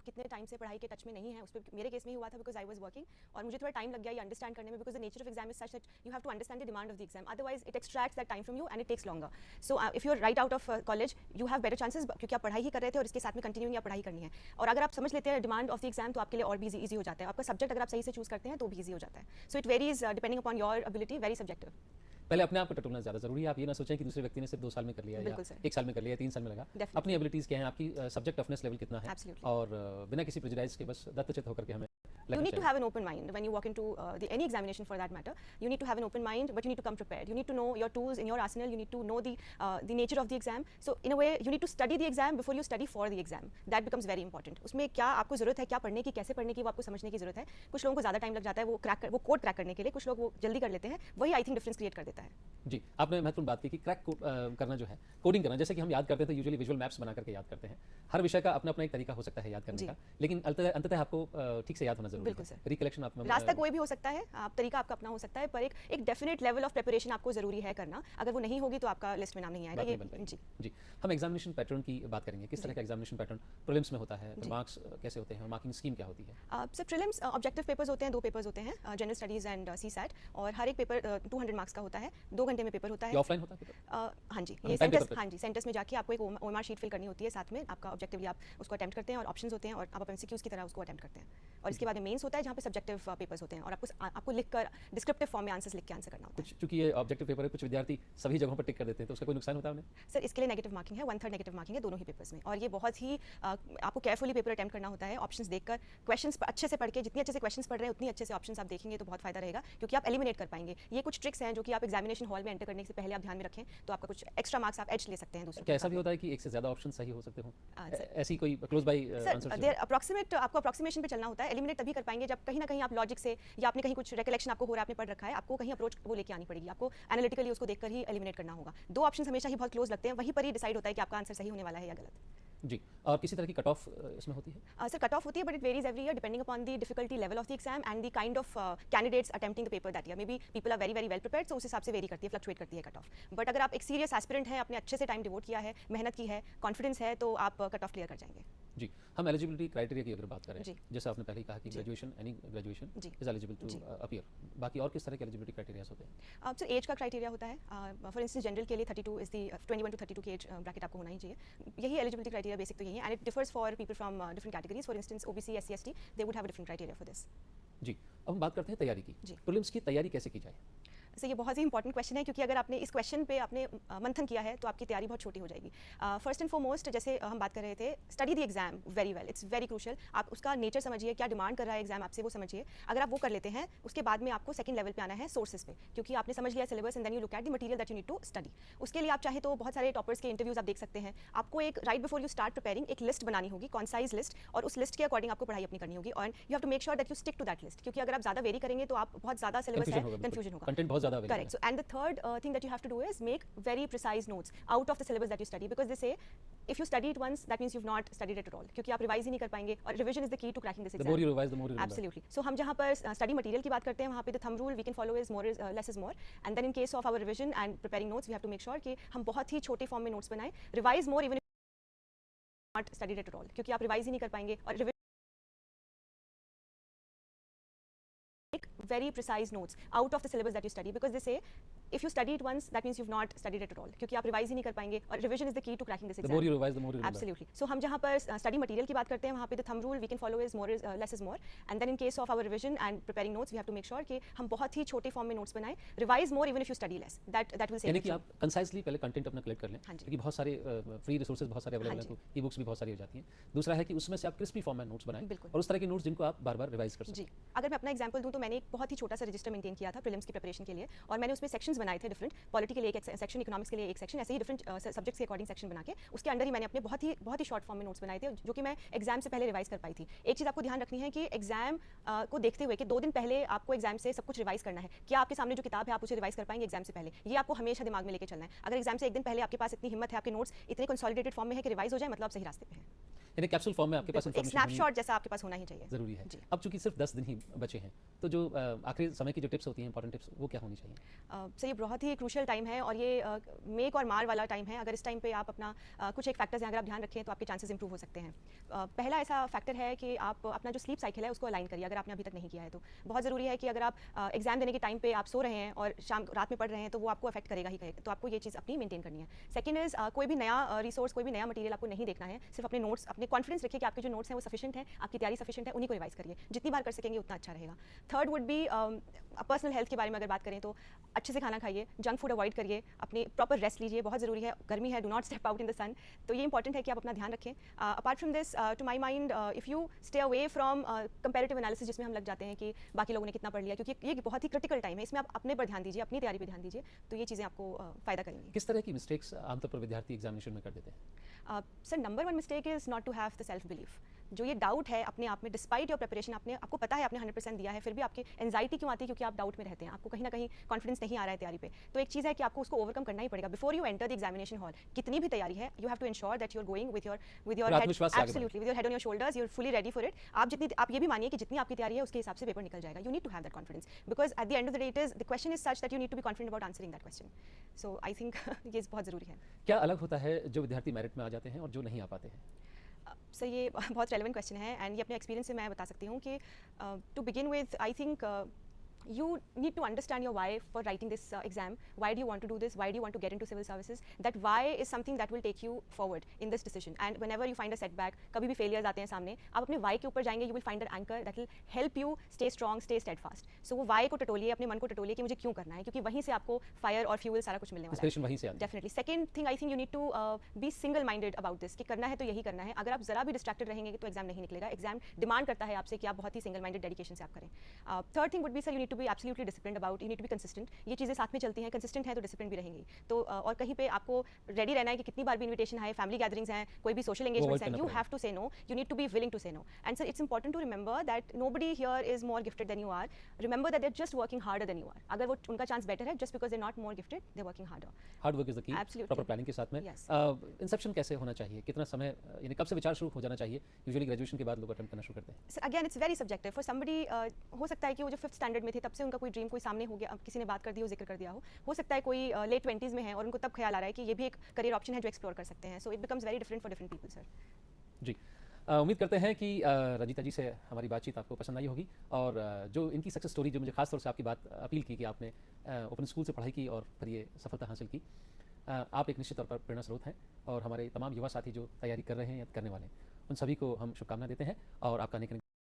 कितने टाइम से पढ़ाई के टच में नहीं है उस पर मेरे केस में ही हुआ था बिकॉज आई वाज वर्किंग और मुझे थोड़ा टाइम लग गया ये अंडरस्टैंड करने में because the nature of exam is such that you have to understand the demand of the exam otherwise it extracts that time from you and it takes longer so if you are right out of college you have better chances क्योंकि आप पढ़ाई ही कर रहे थे और इसके साथ में कंटिन्यूइंग आप पढ़ाई करनी है और अगर आप समझ लेते हैं डिमांड ऑफ द एग्जाम तो आपके लिए और भी ईजी हो जाता है आपका सब्जेक्ट अगर आप सही से चूज करते हैं तो भी ईजी हो जाता है so it varies depending upon your ability very subjective पहले अपने आप को टटोलना ज़्यादा जरूरी है। आप ये ना सोचें कि दूसरे व्यक्ति ने सिर्फ 2 साल में कर लिया या 1 साल में कर लिया 3 साल में लगा। अपनी एबिलिटीज़ क्या हैं, आपकी सब्जेक्ट टफनेस लेवल कितना है और बिना किसी प्रेजुडाइज के बस दत्तचित्त होकर के हमें You need to have an open mind when you walk into any examination for that matter. You need to have an open mind, but you need to come prepared. You need to know your tools in your arsenal. You need to know the nature of the exam. So in a way, you need to study the exam before you study for the exam. That becomes very important. उसमें क्या आपको ज़रूरत है, क्या पढ़ने की, कैसे पढ़ने की, वो आपको समझने की ज़रूरत है. कुछ लोगों को ज़्यादा टाइम लग जाता है वो कोड क्रैक करने के लिए, कुछ लोग वो जल्दी कर लेते हैं. वही आई थिंक डिफरेंस क्रिएट कर देता है. जी, आपने महत्वपूर्ण बात की कि क्रैक करना जो है, कोडिंग करना, जैसे कि हम याद करते हैं तो यूजुअली विजुअल मैप्स बना करके याद करते हैं. हर विषय का अपना अपना एक तरीका हो सकता है याद करने का, लेकिन अंततः आपको ठीक से याद होना जरूरी है. रिकलेक्शन आप में रास्ता कोई भी हो सकता है, आप तरीका आपका अपना हो सकता है, पर एक डेफिनेट लेवल ऑफ प्रिपरेशन आपको जरूरी है करना. अगर वो नहीं होगी तो आपका लिस्ट में नाम नहीं आएगा. जी, हम एग्जामिनेशन पैटर्न की बात करेंगे. किस तरह का एग्जामिनेशन पैटर्न प्रीलिम्स में होता है, मार्क्स कैसे होते हैं, मार्किंग स्कीम क्या होती है? सर प्रीलिम्स ऑब्जेक्टिव पेपर्स होते हैं, 2 पेपर्स होते हैं, जनरल स्टडीज एंड सीसैट, और हर एक पेपर 200 मार्क्स का होता है. 2 घंटे में पेपर होता है. ऑफलाइन होता है पेपर? हाँ जी, ये सेंटर्स में जाके आपको एक ओएमआर शीट फिल करनी होती है, साथ में आपका ऑब्जेक्टिवली आप उसको अटेम्प्ट करते हैं और ऑप्शंस होते हैं और आप एमसीक्यूज की तरह उसको अटेम्प्ट करते हैं. और इसके बाद मेंस होता है जहाँ पे सब्जेक्टिव पेपर्स होते हैं और आपको लिखकर डिस्क्रिप्टिव फॉर्म में आंसर्स लिख के आंसर करना होता है. क्योंकि ये ऑब्जेक्टिव पेपर है, कुछ विद्यार्थी सभी जगहों पर टिक कर देते हैं, तो उसका कोई नुकसान होता है उन्हें? सर इसके लिए नेगेटिव मार्किंग है, 1/3 नेगेटिव मार्किंग है दोनों ही पेपर्स में, और ये बहुत ही आपको केयरफुली पेपर अटेम्प्ट करना होता है. ऑप्शंस देखकर, क्वेश्चंस अच्छे से पढ़ के, जितनी अच्छे से क्वेश्चंस पढ़ रहे हैं उतनी अच्छे से ऑप्शंस आप देखेंगे तो बहुत फायदा रहेगा, क्योंकि आप एलिमिनेट कर पाएंगे. ये कुछ ट्रिक्स हैं जो कि आप एग्जामिनेशन हॉल में एंटर करने से पहले आप ध्यान में रखें, तो आपका कुछ एक्स्ट्रा मार्क्स आप एज ले सकते हैं. दूसरा क्या ऐसा भी होता है कि एक से ज्यादा ऑप्शन सही हो सकते हो? ऐसी कोई close by answer? Sir approximate आपको अप्रॉक्सीमेशन पे चलना होता है. एलिमिनेट तभी कर पाएंगे जब कहीं ना कहीं आप लॉजिक से या आपने कहीं कुछ रिकलेक्शन आपको हो रहा है, आपने पढ़ रखा है, आपको कहीं अप्रोच वो लेके आनी पड़ेगी. आपको एनालिटिकली उसको देखकर ही एलिमिनेट करना होगा. 2 ऑप्शंस हमेशा ही बहुत क्लोज लगते हैं, वहीं पर ही डिसाइड होता है कि आपका आंसर सही होने वाला है या गलत. जी, और किसी तरह की कट ऑफ इसमें होती है? सर कट ऑफ होती है, but it varies every year depending upon the difficulty level of the exam and the kind of candidates attempting the paper that year. Maybe people are very well prepared, तो उस हिसाब से very करती है, fluctuate करती है cut off. But अगर आप एक सीरियस एस्पिरेंट हैं, आपने अच्छे से टाइम डिवोट किया है, मेहनत की है, कॉन्फिडेंस है, तो आप कट ऑफ क्लियर कर जाएंगे. जी, हम एलिजिबिलिटी क्राइटेरिया की अगर बात करें, जैसे आपने पहले कहा कि graduation, any graduation is eligible to appear. बाकी और किस तरह के एलिजिबिलिटी क्राइटेरियाज होते हैं? सर एज का क्राइटेरिया होता है. फॉर इंस्टेंस जनरल के लिए 32 इज द 21 to 32 की एज ब्रैकेट आपको होना ही चाहिए. यही एलिजिबिलिटी क्राइटेरिया बेसिक तो यही है, and it differs for people from different categories. For instance OBC, SC, ST, they would have a different criteria for this. जी, अब हम बात करते हैं तैयारी की. प्रीलिम्स की तैयारी कैसे की जाए? सर ये बहुत ही इंपॉर्टेंट क्वेश्चन है, क्योंकि अगर आपने इस क्वेश्चन पे आपने मंथन किया है तो आपकी तैयारी बहुत छोटी हो जाएगी. फर्स्ट एंड फॉरमोस्ट, जैसे हम बात कर रहे थे, study the exam very well. It's very crucial. आप उसका नेचर समझिए, क्या डिमांड कर रहा है एग्जाम आपसे, वो समझिए. अगर आप वो कर लेते हैं, उसके बाद में आपको सेकंड लेवल पे आना है सोर्सेज पे, क्योंकि आपने समझ लिया syllabus and then you look at the material that you need to study. उसके लिए आप चाहे तो बहुत सारे टॉपर्स के इंटरव्यूज आप देख सकते हैं. आपको एक right before you start preparing एक लिस्ट बनानी होगी, कॉन्साइज लिस्ट, और उस लिस्ट के अकॉर्डिंग आपको पढ़ाई अपनी करनी होगी. और you have to make sure that you stick to that list, क्योंकि अगर आप ज्यादा वेरी करेंगे तो आप बहुत ज्यादा सिलेबस है, कंफ्यूजन होगा, कंटेंट बहुत ज्यादा. Correct. So and the third thing that you have to do is make very precise notes out of the syllabus that you study, because they say if you study it once that means you've not studied it at all, क्योंकि आप revise ही नहीं कर पाएंगे, और revision is the key to cracking this exam. The more you revise, the more you remember. Absolutely. So हम जहाँ पर study material की बात करते हैं, वहाँ पे the thumb rule we can follow is more is less is more, and then in case of our revision and preparing notes we have to make sure कि हम बहुत ही छोटे फॉर्म में नोट्स बनाएं. Revise more even if you not studied it at all, क्योंकि आप revise ही नहीं कर पाएंगे, और very precise notes out of the syllabus that you study, because they say if you study it once that means you've not studied it at all, क्योंकि आप revise ही नहीं कर पाएंगे, और revision is the key to cracking this exam. The more you revise, the more you remember. Absolutely. So हम जहाँ पर study material की बात करते हैं, वहाँ पे the thumb rule we can follow is more is less is more, and then in case of our revision and preparing notes we have to make sure कि हम बहुत ही छोटे फॉर्म में नोट्स बनाएं. Revise more even if you study less. That will save. यानी कि आप concisely पहले कंटेंट अपना कलेक्ट कर लें, क्योंकि बहुत सारे फ्री रिसोर्सेज बहुत सारे अवेलेबल हैं, तो ई बुक्स भी बहुत सारी हो जाती हैं. दूसरा है कि उसमें से आप क्रिस्पी फॉर्म में नोट्स बनाएं, और उस तरह के नोट्स जिनको आप बार-बार रिवाइज कर सकें. जी, अगर मैं अपना एग्जांपल दूं तो मैंने एक बहुत ही छोटा सा रजिस्टर मेंटेन किया था प्रीलिम्स की प्रिपरेशन के लिए, और मैंने उसमें सेक्शंस बनाए थे डिफरेंट. पॉलिटी के लिए एक सेक्शन, इकोनॉमिक्स के लिए एक सेक्शन, ऐसे ही डिफरेंट सब्जेक्ट्स के अकॉर्डिंग सेक्शन बना के उसके अंडर ही मैंने अपने बहुत ही शॉर्ट फॉर्म में नोट्स बनाए थे, जो कि मैं एग्जाम से पहले रिवाइज कर पाई थी. एक चीज़ आपको ध्यान रखनी है कि एग्जाम को देखते हुए कि 2 दिन पहले आपको एग्जाम से सब कुछ रिवाइज करना है. क्या आपके सामने जो किताब है आप उसे रिवाइज कर पाएंगे एग्जाम से पहले, ये आपको हमेशा दिमाग में लेके चलना है. अगर एग्जाम से एक दिन पहले आपके पास इतनी हिम्मत है, आपके नोट्स इतने कंसोलिडेटेड फॉर्म में है कि रिवाइज हो जाए, मतलब आप सही रास्ते पे हैं. यानी कैप्सूल फॉर्म में आपके पास एक इन्फॉर्मेशन स्नैपशॉट जैसा आपके पास होना ही चाहिए। ज़रूरी है। जी। अब चूंकि सिर्फ 10 दिन ही बचे हैं, तो जो आखिरी समय की जो टिप्स होती हैं, इंपॉर्टेंट टिप्स, वो क्या होनी चाहिए? सर ये बहुत ही क्रूशियल टाइम है और ये मेक और मार वाला टाइम है। अगर इस टाइम पे आप अपना कुछ एक फैक्टर्स हैं अगर आप ध्यान रखें तो आपके चांसेस इंप्रूव हो सकते हैं। पहला ऐसा फैक्टर है कि आप अपना जो स्लीप साइकिल है उसको अलाइन करिए, अगर आपने अभी तक नहीं किया है तो। बहुत ज़रूरी है कि अगर आप एग्जाम देने के टाइम पे आप सो रहे हैं और रात में पढ़ रहे हैं तो वो आपको अफेक्ट करेगा ही करेगा, तो आपको ये चीज़ अपनी मेंटेन करनी है। सेकंड इज़ कोई भी नया रिसोर्स, कोई भी नया मटेरियल आपको नहीं देखना है, सिर्फ अपने नोट्स, अपने कॉन्फिडेंस रखिए कि आपके जो नोट्स हैं वो सफिशिएंट हैं, आपकी तैयारी सफिशिएंट है, उन्हीं को रिवाइज करिए। जितनी बार कर सकेंगे उतना अच्छा रहेगा। Third would be personal health के बारे में अगर बात करें तो अच्छे से खाना खाइए, जंक फूड अवॉइड करिए, अपनी प्रॉपर रेस्ट लीजिए, बहुत ज़रूरी है, गर्मी है, do not step out in the sun, तो ये इंपॉर्टेंट है कि आप अपना ध्यान रखें। Apart from this, to my mind, if you stay away from comparative analysis जिसमें हम लग जाते हैं कि बाकी लोगों ने कितना पढ़ लिया, क्योंकि ये बहुत ही क्रिटिकल टाइम है, इसमें आप अपने पर ध्यान दीजिए, अपनी तैयारी पर ध्यान दीजिए, तो ये चीज़ें आपको फ़ायदा करेंगी। किस तरह की मिस्टेक्स आमतौर पर विद्यार्थी एग्जामिनेशन में कर देते हैं? Sir number one mistake is not to have the self belief. जो ये डाउट है अपने आप में, डिस्पाइट योर प्रिपरेशन, आपको पता है आपने 100% दिया है, फिर भी आपकी एंजाइटी क्यों आती है? क्योंकि आप डाउट में रहते हैं, आपको कहीं ना कहीं कॉन्फिडेंस नहीं आ रहा है तैयारी पे। तो एक चीज़ है कि आपको उसको ओवरकम करना ही पड़ेगा before you enter the examination hall. कितनी भी तैयारी है, you have to ensure that you are going with your आत्मविश्वास से आगे बढ़ें। Absolutely with your head on your shoulders, you are fully ready for it. आप ये भी मानिए कि जितनी आपकी तैयारी है उसके हिसाब से पेपर निकल जाएगा। You need to have that confidence because at the end of the day it is the question is such that you need to be confident about answering that question. So I think ये बहुत ज़रूरी है। क्या अलग होता है जो विद्यार्थी मेरिट में आ जाते हैं और जो नहीं आ पाते हैं? सर ये बहुत रेलेवेंट क्वेश्चन है एंड ये अपने एक्सपीरियंस से मैं बता सकती हूँ कि to begin with I think you need to understand your why for writing this exam. Why do you want to do this? Why do you want to get into civil services? That why is something that will take you forward in this decision. And whenever you find a setback, कभी भी failures आते हैं सामने, आप अपने why के ऊपर जाएंगे, you will find that anchor that will help you stay strong, stay steadfast. So वो why को टटोलिए, अपने मन को टटोलिए कि मुझे क्यों करना है, क्योंकि वहीं से आपको fire और fuel सारा कुछ मिलने वाला है। इंस्पिरेशन वहीं से आती है। Definitely. Second thing, I think you need to be single-minded about this. कि करना है तो यही करना है। अगर आप जरा भी distracted रहेंगे तो एग्जाम नहीं निकलेगा। एग्जाम डिमांड करता है आपसे कि आप बहुत ही single-minded dedication से आप करें। Third thing would be, sir, you need to be absolutely disciplined about, you need to be consistent. ये चीज़ें साथ में चलती हैं, consistent है तो discipline भी रहेंगी। तो और कहीं पे आपको रेडी रहना है कि कितनी बार भी इन्विटेशन आए, फैमिली गैदरिंग्स हैं, कोई भी सोशल एंगेजमेंट्स हैं, you have to say no, you need to be willing to say no. And sir it's important to remember that nobody here is more gifted than you are. Remember that they are just working harder than you are. अगर वो उनका chance better है just because they not more gifted, they working harder. Hard work is the key, Absolutely. Proper planning के साथ में। Yes. Inception कैसे होना चाहिए? कितना समय, यानी कब से विचार शुरू हो जाना चाहिए? यूजुअली ग्रेजुएशन के बाद लोग अटेम्प्ट करना शुरू करते हैं। Sir again it's very subjective for somebody. हो सकता है कि वो जो 5th स्टैंडर्ड में थे तब से उनका कोई ड्रीम कोई सामने हो गया, किसी ने बात कर दी हो, जिक्र कर दिया हो सकता है कोई लेट 20s में है और उनको तब ख्याल आ रहा है कि ये भी एक करियर ऑप्शन है जो एक्सप्लोर कर सकते हैं। So it becomes very different for different people sir. जी, उम्मीद करते हैं कि रंजीता जी से हमारी बातचीत आपको पसंद आई होगी और जो इनकी सक्सेस स्टोरी, जो मुझे खास तौर से आपकी बात अपील की कि आपने ओपन स्कूल से पढ़ाई की और फिर ये सफलता हासिल की, आप एक निश्चित तौर पर प्रेरणा स्रोत हैं और हमारे तमाम युवा साथी जो तैयारी कर रहे हैं या करने वाले हैं उन सभी को हम शुभकामना देते हैं और आपका अनेक